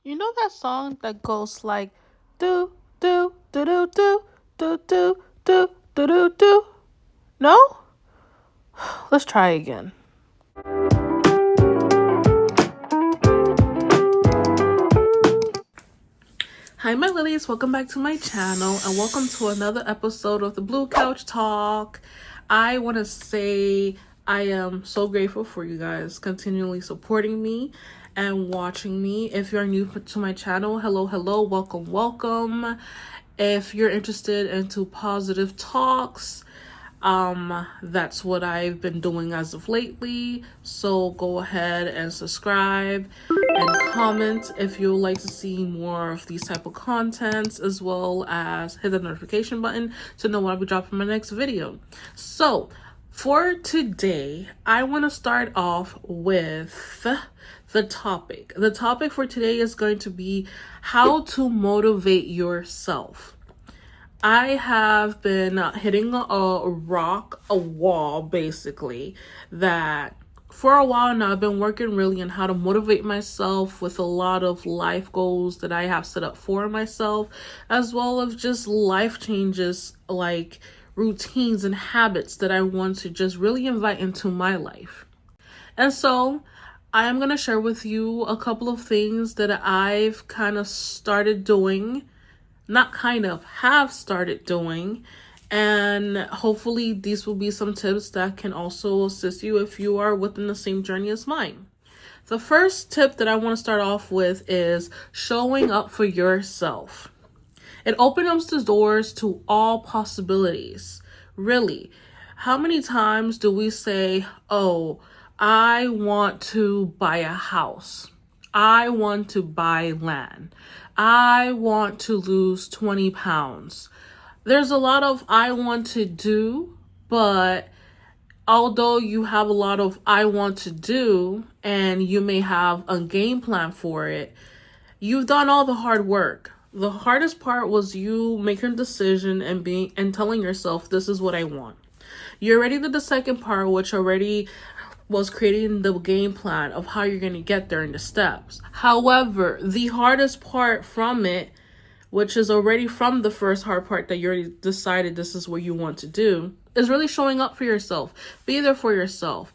You know that song that goes like do do do do do do do do do do do? No? Let's try again. Hi my lilies, welcome back to my channel and welcome to another episode of the Blue Couch Talk. I want to say I am so grateful for you guys continually supporting me and watching me. If you're new to my channel, hello, welcome. If you're interested into positive talks, that's what I've been doing as of lately. So go ahead and subscribe and comment if you would like to see more of these type of contents, as well as hit the notification button to know when I'll be dropping my next video. So for today, I want to start off with the topic. The topic for today is going to be how to motivate yourself. I have been hitting a wall basically, that for a while now I've been working really on how to motivate myself with a lot of life goals that I have set up for myself, as well as just life changes like routines and habits that I want to just really invite into my life. And so I am going to share with you a couple of things that I've kind of started doing, have started doing, and hopefully these will be some tips that can also assist you if you are within the same journey as mine. The first tip that I want to start off with is showing up for yourself. It opens up the doors to all possibilities. Really, how many times do we say, oh, I want to buy a house, I want to buy land, I want to lose 20 pounds. There's a lot of I want to do, but although you have a lot of I want to do and you may have a game plan for it, you've done all the hard work. The hardest part was you making a decision and telling yourself, this is what I want. You already did the second part, which already was creating the game plan of how you're going to get there in the steps. However, the hardest part from it, which is already from the first hard part that you already decided this is what you want to do, is really showing up for yourself. Be there for yourself.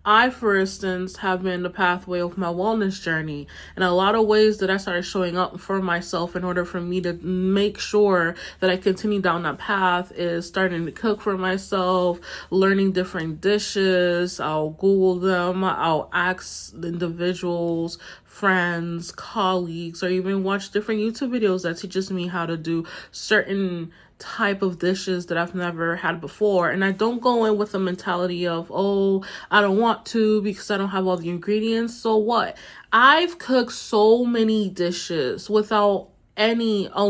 I, for instance, have been the pathway of my wellness journey, and a lot of ways that I started showing up for myself in order for me to make sure that I continue down that path is starting to cook for myself, learning different dishes. I'll Google them, I'll ask individuals, friends, colleagues, or even watch different YouTube videos that teaches me how to do certain type of dishes that I've never had before. And I don't go in with the mentality of, oh, I don't want to because I don't have all the ingredients. So what? I've cooked so many dishes without a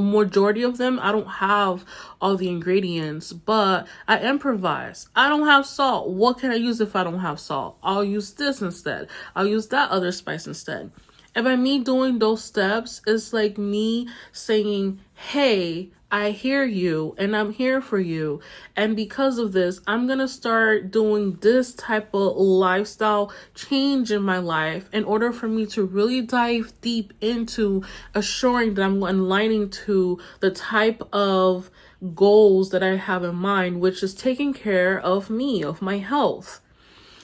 majority of them. I don't have all the ingredients, but I improvise. I don't have salt. What can I use if I don't have salt? I'll use this instead. I'll use that other spice instead. And by me doing those steps, it's like me saying, hey, I hear you and I'm here for you. And because of this, I'm going to start doing this type of lifestyle change in my life in order for me to really dive deep into assuring that I'm aligning to the type of goals that I have in mind, which is taking care of me, of my health.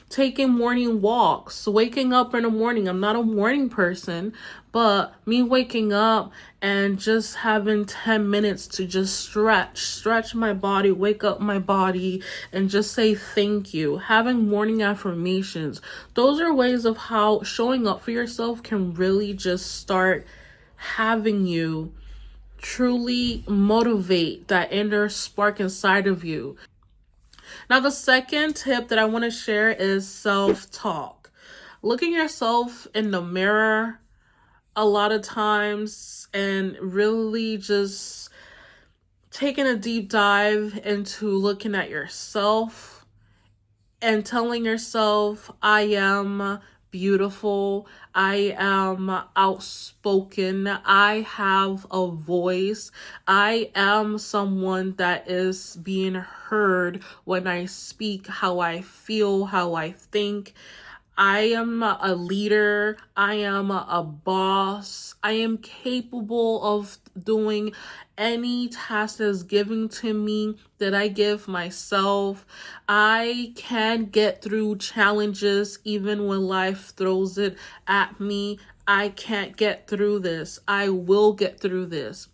Taking morning walks, waking up in the morning. I'm not a morning person, but me waking up and just having 10 minutes to just stretch my body, wake up my body, and just say thank you. Having morning affirmations. Those are ways of how showing up for yourself can really just start having you truly motivate that inner spark inside of you. Now, the second tip that I want to share is self-talk. Looking yourself in the mirror a lot of times and really just taking a deep dive into looking at yourself and telling yourself, I am beautiful, I am outspoken, I have a voice, I am someone that is being heard when I speak, how I feel, how I think. I am a leader. I am a boss. I am capable of doing any task that is given to me that I give myself. I can get through challenges even when life throws it at me. I can't get through this. I will get through this.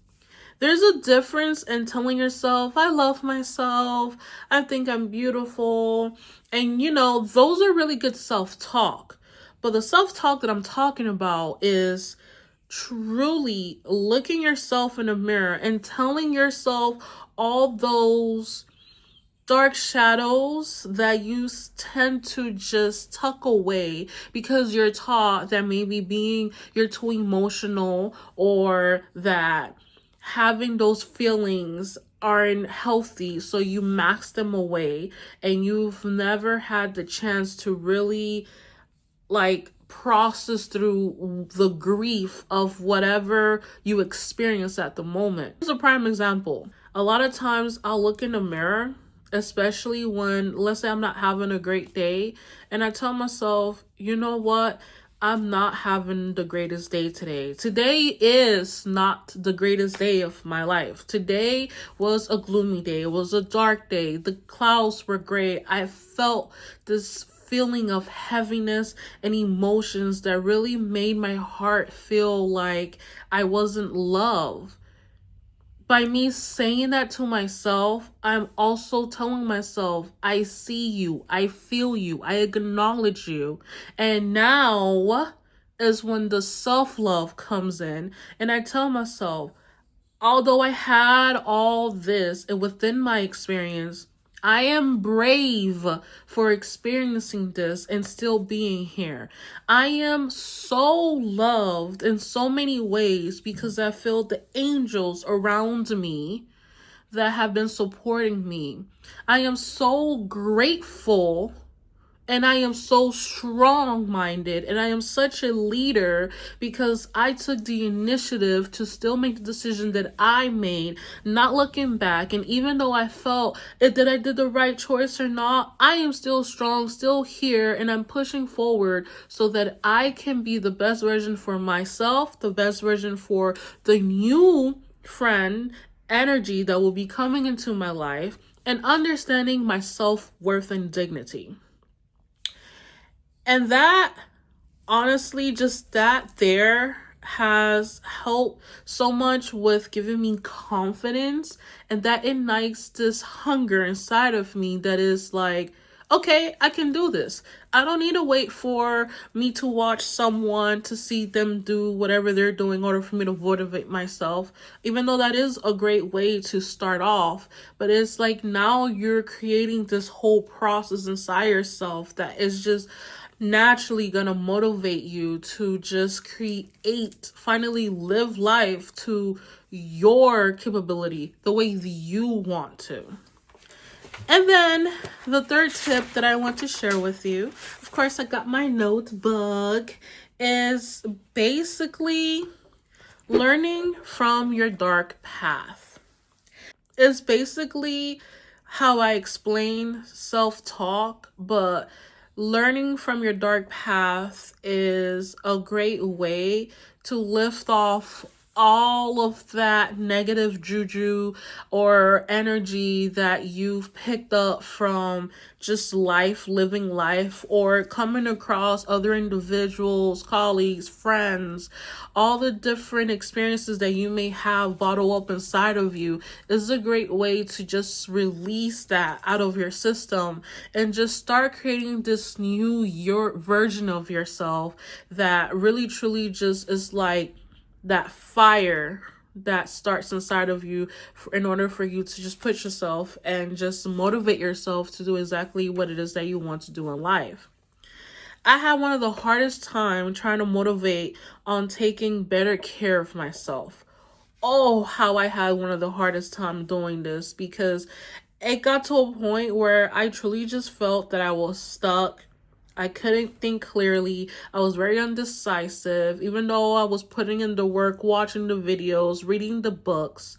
There's a difference in telling yourself, I love myself, I think I'm beautiful, and those are really good self-talk. But the self-talk that I'm talking about is truly looking yourself in the mirror and telling yourself all those dark shadows that you tend to just tuck away because you're taught that maybe you're too emotional, or that having those feelings aren't healthy, so you max them away, and you've never had the chance to really process through the grief of whatever you experience at the moment. Here's a prime example. A lot of times I'll look in the mirror, especially when, let's say, I'm not having a great day, and I tell myself, you know what? I'm not having the greatest day today. Today is not the greatest day of my life. Today was a gloomy day. It was a dark day. The clouds were gray. I felt this feeling of heaviness and emotions that really made my heart feel like I wasn't loved. By me saying that to myself, I'm also telling myself, I see you, I feel you, I acknowledge you. And now is when the self-love comes in, and I tell myself, although I had all this and within my experience, I am brave for experiencing this and still being here. I am so loved in so many ways because I feel the angels around me that have been supporting me. I am so grateful, and I am so strong-minded, and I am such a leader because I took the initiative to still make the decision that I made, not looking back. And even though I felt that I did the right choice or not, I am still strong, still here, and I'm pushing forward so that I can be the best version for myself, the best version for the new friend energy that will be coming into my life, and understanding my self-worth and dignity. And that, honestly, just that there has helped so much with giving me confidence, and that ignites this hunger inside of me that is like, okay, I can do this. I don't need to wait for me to watch someone to see them do whatever they're doing in order for me to motivate myself, even though that is a great way to start off. But it's like now you're creating this whole process inside yourself that is just naturally gonna motivate you to just finally live life to your capability, the way that you want to. And then the third tip that I want to share with you, of course I got my notebook, is basically learning from your dark path. It's basically how I explain self-talk, but learning from your dark path is a great way to lift off all of that negative juju or energy that you've picked up from just living life, or coming across other individuals, colleagues, friends, all the different experiences that you may have bottled up inside of you. Is a great way to just release that out of your system and just start creating this new version of yourself that really truly just is like that fire that starts inside of you in order for you to just push yourself and just motivate yourself to do exactly what it is that you want to do in life. I had one of the hardest time trying to motivate on taking better care of myself. Oh, how I had one of the hardest time doing this, because it got to a point where I truly just felt that I was stuck. I couldn't think clearly. I was very undecisive, even though I was putting in the work, watching the videos, reading the books,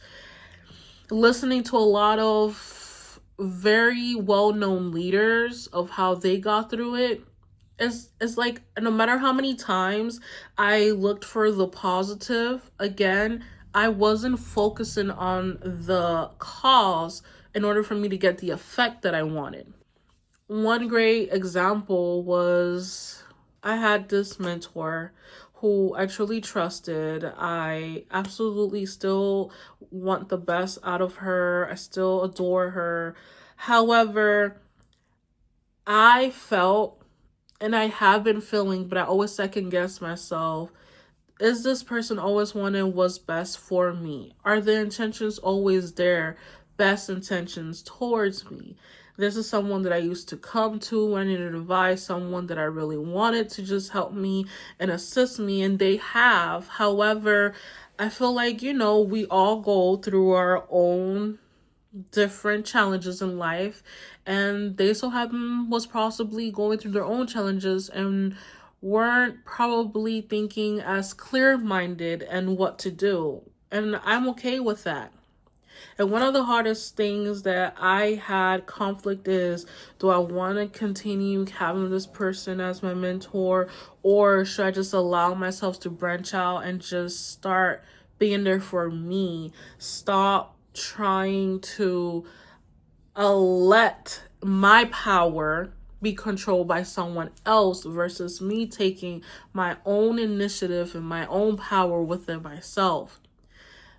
listening to a lot of very well-known leaders of how they got through it. it's like no matter how many times I looked for the positive, again, I wasn't focusing on the cause in order for me to get the effect that I wanted. One great example was I had this mentor who I truly trusted. I absolutely still want the best out of her. I still adore her. However, I felt, and I have been feeling, but I always second guess myself, is this person always wanting what's best for me? Are their intentions always there? Best intentions towards me? This is someone that I used to come to when I needed advice, someone that I really wanted to just help me and assist me, and they have. However, I feel like, we all go through our own different challenges in life, and they so happen was possibly going through their own challenges and weren't probably thinking as clear-minded and what to do, and I'm okay with that. And one of the hardest things that I had conflict is, do I want to continue having this person as my mentor, or should I just allow myself to branch out and just start being there for me? Stop trying to let my power be controlled by someone else versus me taking my own initiative and my own power within myself.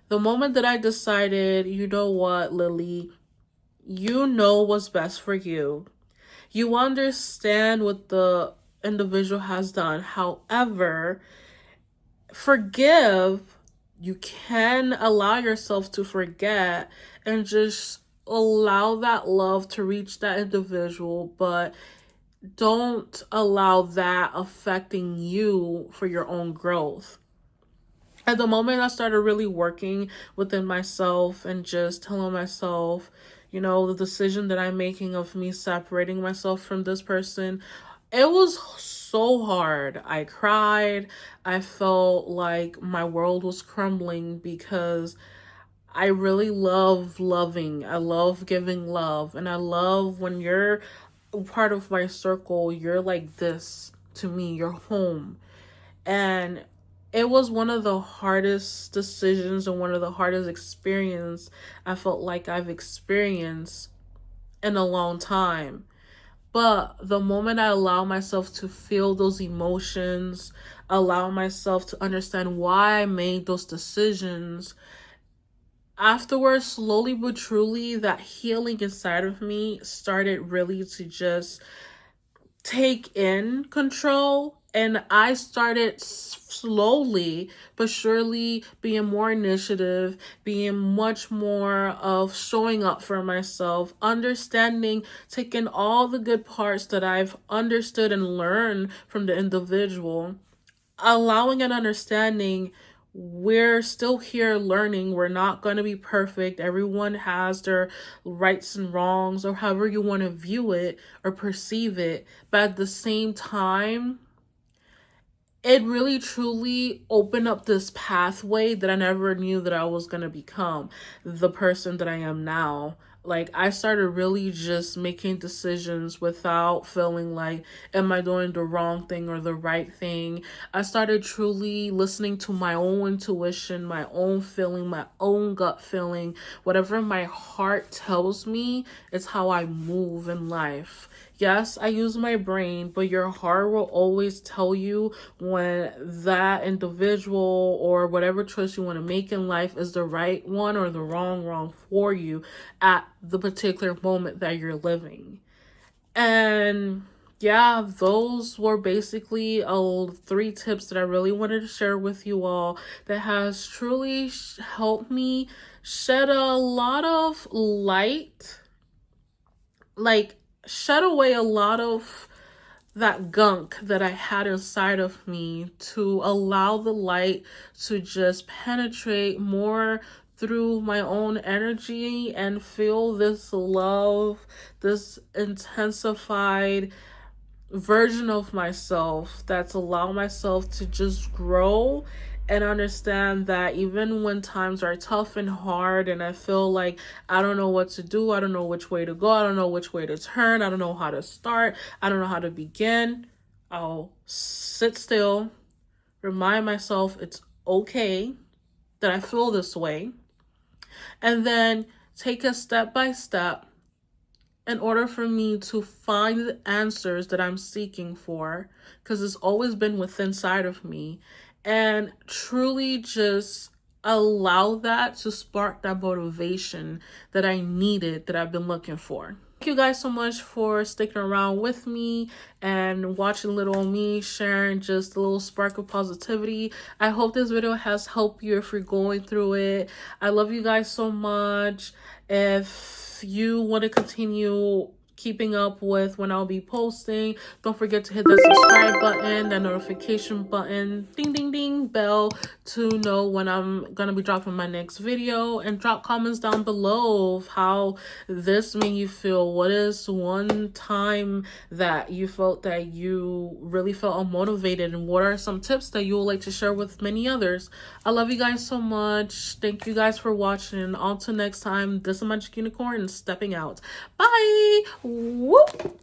The moment that I decided, you know what, Lily, you know what's best for you. You understand what the individual has done. However, forgive. You can allow yourself to forget and just allow that love to reach that individual, but don't allow that affecting you for your own growth. At the moment I started really working within myself and just telling myself, the decision that I'm making of me separating myself from this person, it was so hard. I cried. I felt like my world was crumbling because I really love loving. I love giving love. And I love when you're part of my circle, you're like this to me, you're home. And it was one of the hardest decisions and one of the hardest experiences I felt like I've experienced in a long time. But the moment I allow myself to feel those emotions, allow myself to understand why I made those decisions, afterwards, slowly but truly, that healing inside of me started really to just take in control, and I started slowly but surely being more initiative, being much more of showing up for myself, understanding, taking all the good parts that I've understood and learned from the individual, allowing and understanding we're still here learning. We're not going to be perfect. Everyone has their rights and wrongs, or however you want to view it or perceive it. But at the same time, it really truly opened up this pathway that I never knew that I was going to become the person that I am now. Like, I started really just making decisions without feeling like, am I doing the wrong thing or the right thing? I started truly listening to my own intuition, my own feeling, my own gut feeling. Whatever my heart tells me, it's how I move in life. Yes, I use my brain, but your heart will always tell you when that individual or whatever choice you want to make in life is the right one or the wrong for you at the particular moment that you're living. And yeah, those were basically 3 tips that I really wanted to share with you all that has truly helped me shed a lot of light, shed away a lot of that gunk that I had inside of me, to allow the light to just penetrate more through my own energy and feel this love, this intensified version of myself that's allow myself to just grow and understand that even when times are tough and hard and I feel like I don't know what to do, I don't know which way to go, I don't know which way to turn, I don't know how to start, I don't know how to begin, I'll sit still, remind myself it's okay that I feel this way, and then take it step by step in order for me to find the answers that I'm seeking for, because it's always been within inside of me, and truly just allow that to spark that motivation that I needed, that I've been looking for. Thank you guys so much for sticking around with me and watching little me sharing just a little spark of positivity. I hope this video has helped you if you're going through it. I love you guys so much. If you want to continue keeping up with when I'll be posting, don't forget to hit that subscribe button, that notification button, ding ding ding bell, to know when I'm gonna be dropping my next video, and drop comments down below of how this made you feel. What is one time that you felt that you really felt unmotivated, and what are some tips that you would like to share with many others? I love you guys so much. Thank you guys for watching. Until next time, this is Magic Unicorn stepping out. Bye. Whoop.